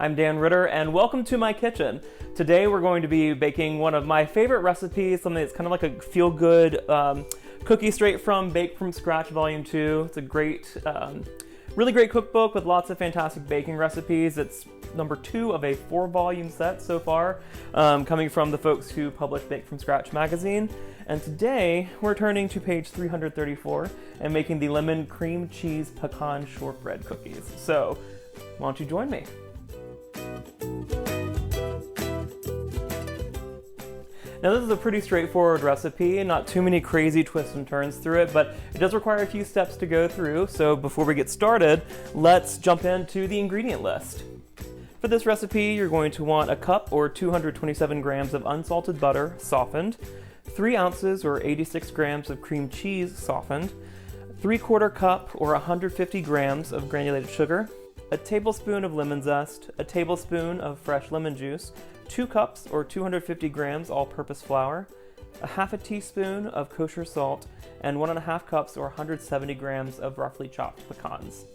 I'm Dan Ritter, and welcome to my kitchen. Today we're going to be baking one of my favorite recipes, something that's kind of like a feel-good cookie straight from Bake From Scratch Volume 2. It's a great, really great cookbook with lots of fantastic baking recipes. It's number 2 of a 4-volume set so far, coming from the folks who publish Bake From Scratch magazine. And today we're turning to page 334 and making the lemon cream cheese pecan shortbread cookies. So why don't you join me? Now this is a pretty straightforward recipe, not too many crazy twists and turns through it, but it does require a few steps to go through. So before we get started, let's jump into the ingredient list. For this recipe, you're going to want a cup or 227 grams of unsalted butter, softened, 3 ounces or 86 grams of cream cheese, softened, 3/4 cup or 150 grams of granulated sugar, a tablespoon of lemon zest, a tablespoon of fresh lemon juice, 2 cups or 250 grams all-purpose flour, a half a teaspoon of kosher salt, and 1.5 cups or 170 grams of roughly chopped pecans.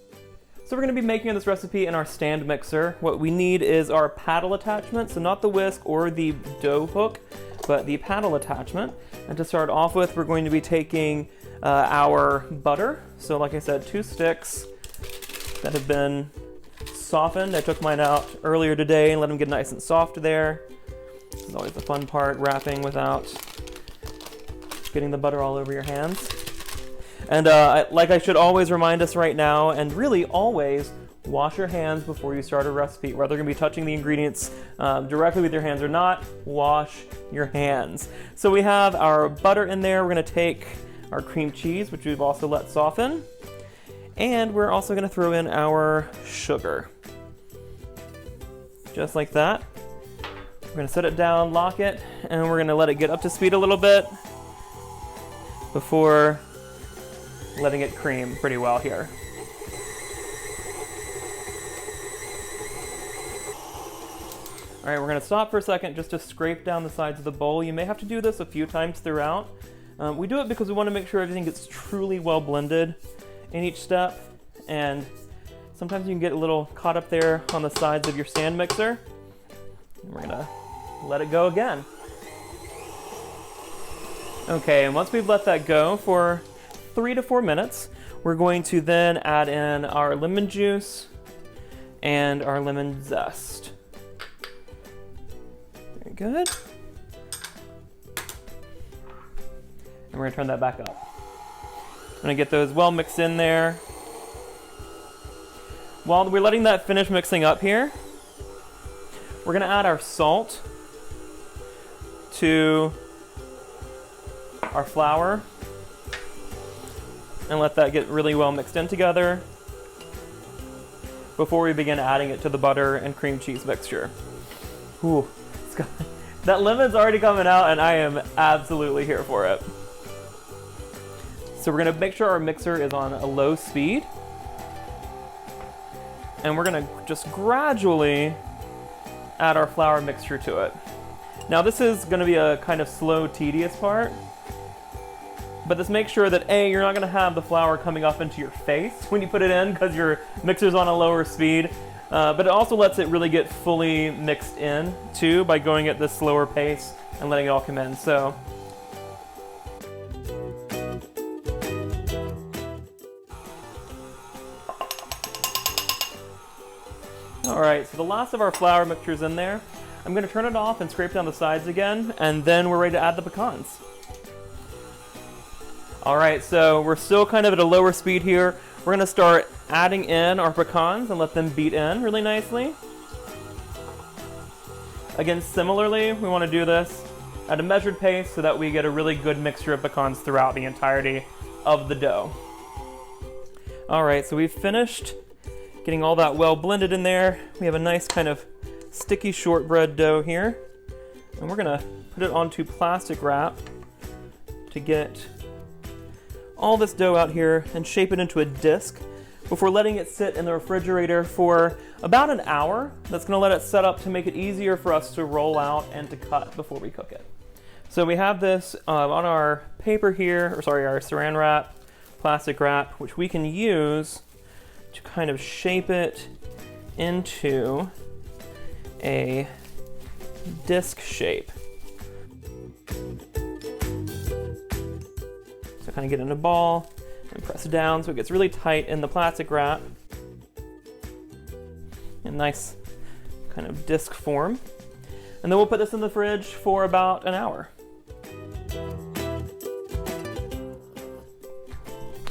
So we're going to be making this recipe in our stand mixer. What we need is our paddle attachment, so not the whisk or the dough hook, but the paddle attachment. And to start off with, we're going to be taking our butter. So like I said, 2 sticks that have been softened. I took mine out earlier today and let them get nice and soft there. This is always the fun part, wrapping without getting the butter all over your hands. And like I should always remind us right now, and really always, wash your hands before you start a recipe. Whether you're going to be touching the ingredients directly with your hands or not, wash your hands. So we have our butter in there. We're going to take our cream cheese, which we've also let soften. And we're also going to throw in our sugar. Just like that. We're going to set it down, lock it, and we're going to let it get up to speed a little bit before letting it cream pretty well here. All right, we're going to stop for a second just to scrape down the sides of the bowl. You may have to do this a few times throughout. We do it because we want to make sure everything gets truly well blended in each step, and sometimes you can get a little caught up there on the sides of your stand mixer. And we're gonna let it go again. Okay, and once we've let that go for 3 to 4 minutes, we're going to then add in our lemon juice and our lemon zest. Very good. And we're gonna turn that back up. I'm gonna get those well mixed in there. While we're letting that finish mixing up here, we're gonna add our salt to our flour and let that get really well mixed in together before we begin adding it to the butter and cream cheese mixture. Ooh, that lemon's already coming out and I am absolutely here for it. So we're gonna make sure our mixer is on a low speed. And we're gonna just gradually add our flour mixture to it. Now this is gonna be a kind of slow, tedious part, but just make sure that A, you're not gonna have the flour coming up into your face when you put it in because your mixer's on a lower speed, but it also lets it really get fully mixed in too by going at this slower pace and letting it all come in. So all right, so the last of our flour mixture is in there. I'm gonna turn it off and scrape down the sides again, and then we're ready to add the pecans. All right, so we're still kind of at a lower speed here. We're gonna start adding in our pecans and let them beat in really nicely. Again, similarly, we wanna do this at a measured pace so that we get a really good mixture of pecans throughout the entirety of the dough. All right, so we've finished getting all that well blended in there. We have a nice kind of sticky shortbread dough here. And we're gonna put it onto plastic wrap to get all this dough out here and shape it into a disc before letting it sit in the refrigerator for about an hour. That's gonna let it set up to make it easier for us to roll out and to cut before we cook it. So we have this on our paper here, or sorry, our saran wrap, plastic wrap, which we can use to kind of shape it into a disc shape. So kind of get in a ball and press it down so it gets really tight in the plastic wrap. A nice kind of disc form. And then we'll put this in the fridge for about an hour.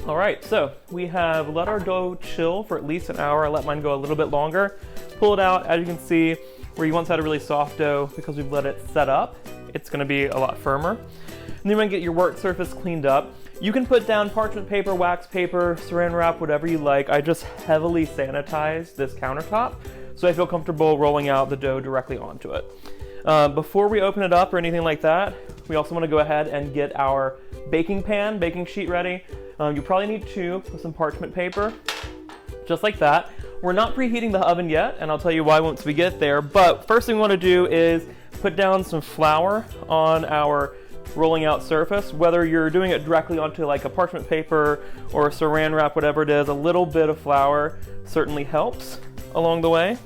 All right, so we have let our dough chill for at least an hour. I let mine go a little bit longer. Pull it out, as you can see, where you once had a really soft dough, because we've let it set up, it's gonna be a lot firmer. And then you wanna get your work surface cleaned up. You can put down parchment paper, wax paper, saran wrap, whatever you like. I just heavily sanitize this countertop, so I feel comfortable rolling out the dough directly onto it. Before we open it up or anything like that, we also wanna go ahead and get our baking pan, baking sheet ready. You probably need 2 with some parchment paper, just like that. We're not preheating the oven yet, and I'll tell you why once we get there, but first thing we wanna do is put down some flour on our rolling out surface. Whether you're doing it directly onto like a parchment paper or saran wrap, whatever it is, a little bit of flour certainly helps along the way.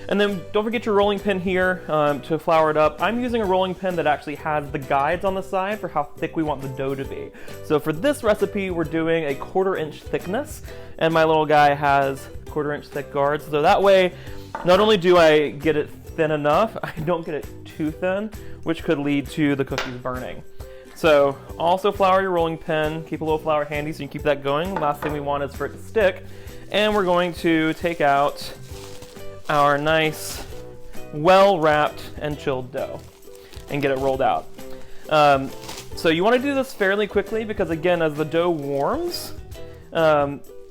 And then don't forget your rolling pin here to flour it up. I'm using a rolling pin that actually has the guides on the side for how thick we want the dough to be. So for this recipe, we're doing a 1/4 inch thickness, and my little guy has 1/4 inch thick guards. So that way, not only do I get it thin enough, I don't get it too thin, which could lead to the cookies burning. So also flour your rolling pin, keep a little flour handy so you can keep that going. Last thing we want is for it to stick. And we're going to take out our nice, well-wrapped and chilled dough and get it rolled out. So you want to do this fairly quickly because, again, as the dough warms,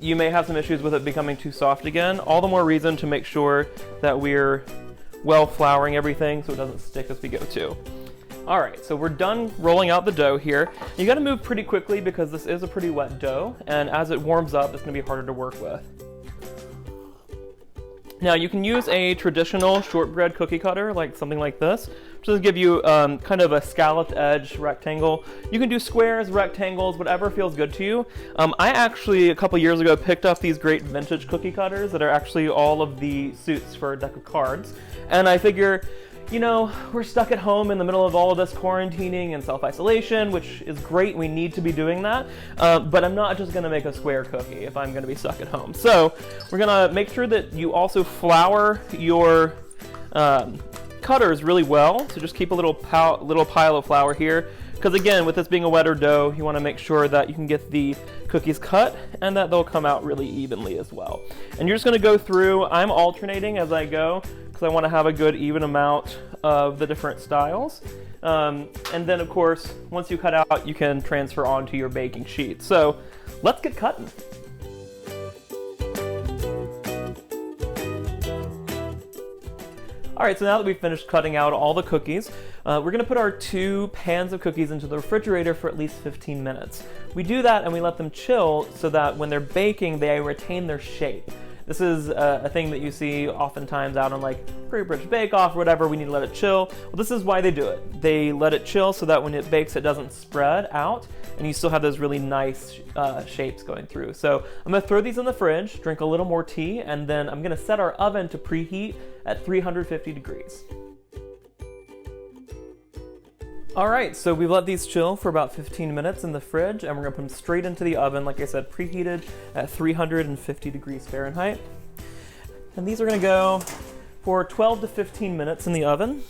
you may have some issues with it becoming too soft again. All the more reason to make sure that we're well flouring everything so it doesn't stick as we go too. All right, so we're done rolling out the dough here. You got to move pretty quickly because this is a pretty wet dough, and as it warms up, it's going to be harder to work with. Now you can use a traditional shortbread cookie cutter, like something like this, which will give you kind of a scalloped edge rectangle. You can do squares, rectangles, whatever feels good to you. I actually, a couple years ago, picked up these great vintage cookie cutters that are actually all of the suits for a deck of cards. And I figure, you know, we're stuck at home in the middle of all of this quarantining and self-isolation, which is great, we need to be doing that, but I'm not just gonna make a square cookie if I'm gonna be stuck at home. So we're gonna make sure that you also flour your cutters really well, so just keep a little pile of flour here, because again, with this being a wetter dough, you wanna make sure that you can get the cookies cut and that they'll come out really evenly as well. And you're just gonna go through, I'm alternating as I go, because I want to have a good even amount of the different styles. And then of course, once you cut out, you can transfer onto your baking sheet. So let's get cutting. All right, so now that we've finished cutting out all the cookies, we're gonna put our 2 pans of cookies into the refrigerator for at least 15 minutes. We do that and we let them chill so that when they're baking, they retain their shape. This is a thing that you see oftentimes out on like Great British Bake Off or whatever. We need to let it chill. Well, this is why they do it. They let it chill so that when it bakes, it doesn't spread out and you still have those really nice shapes going through. So I'm gonna throw these in the fridge, drink a little more tea, and then I'm gonna set our oven to preheat at 350 degrees. All right, so we've let these chill for about 15 minutes in the fridge, and we're gonna put them straight into the oven, like I said, preheated at 350 degrees Fahrenheit. And these are gonna go for 12 to 15 minutes in the oven.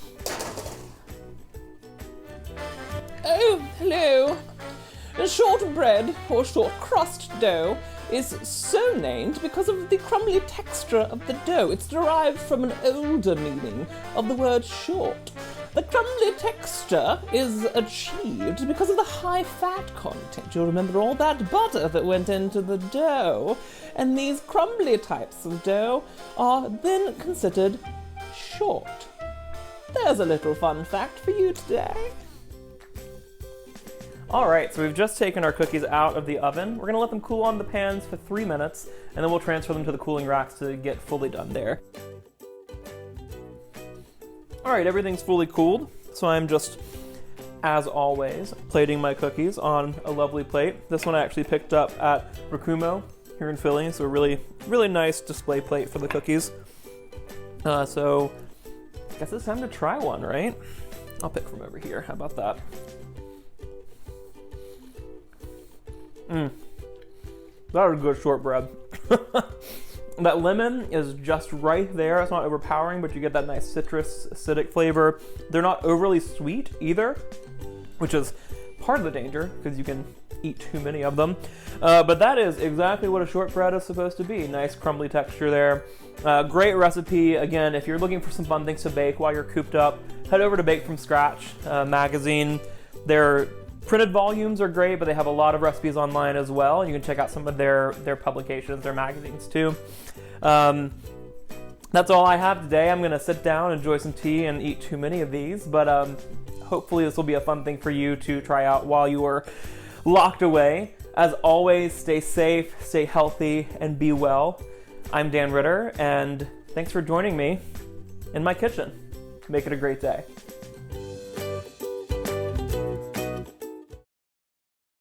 Oh, hello. Shortbread, or short crust dough, is so named because of the crumbly texture of the dough. It's derived from an older meaning of the word short. The crumbly texture is achieved because of the high fat content. You'll remember all that butter that went into the dough. And these crumbly types of dough are then considered short. There's a little fun fact for you today. All right, so we've just taken our cookies out of the oven. We're gonna let them cool on the pans for 3 minutes, and then we'll transfer them to the cooling racks to get fully done there. All right, everything's fully cooled, so I'm just, as always, plating my cookies on a lovely plate. This one I actually picked up at Rakumo here in Philly, so a really, really nice display plate for the cookies. So guess it's time to try one, right? I'll pick from over here. How about that? That is good shortbread. That lemon is just right there. It's not overpowering, but you get that nice citrus, acidic flavor. They're not overly sweet either, which is part of the danger because you can eat too many of them. But that is exactly what a shortbread is supposed to be. Nice crumbly texture there. Great recipe. Again, if you're looking for some fun things to bake while you're cooped up, head over to Bake From Scratch magazine. Their printed volumes are great, but they have a lot of recipes online as well. And you can check out some of their publications, their magazines too. That's all I have today. I'm gonna sit down, enjoy some tea, and eat too many of these, but hopefully this will be a fun thing for you to try out while you are locked away. As always, stay safe, stay healthy, and be well. I'm Dan Ritter, and thanks for joining me in my kitchen. Make it a great day.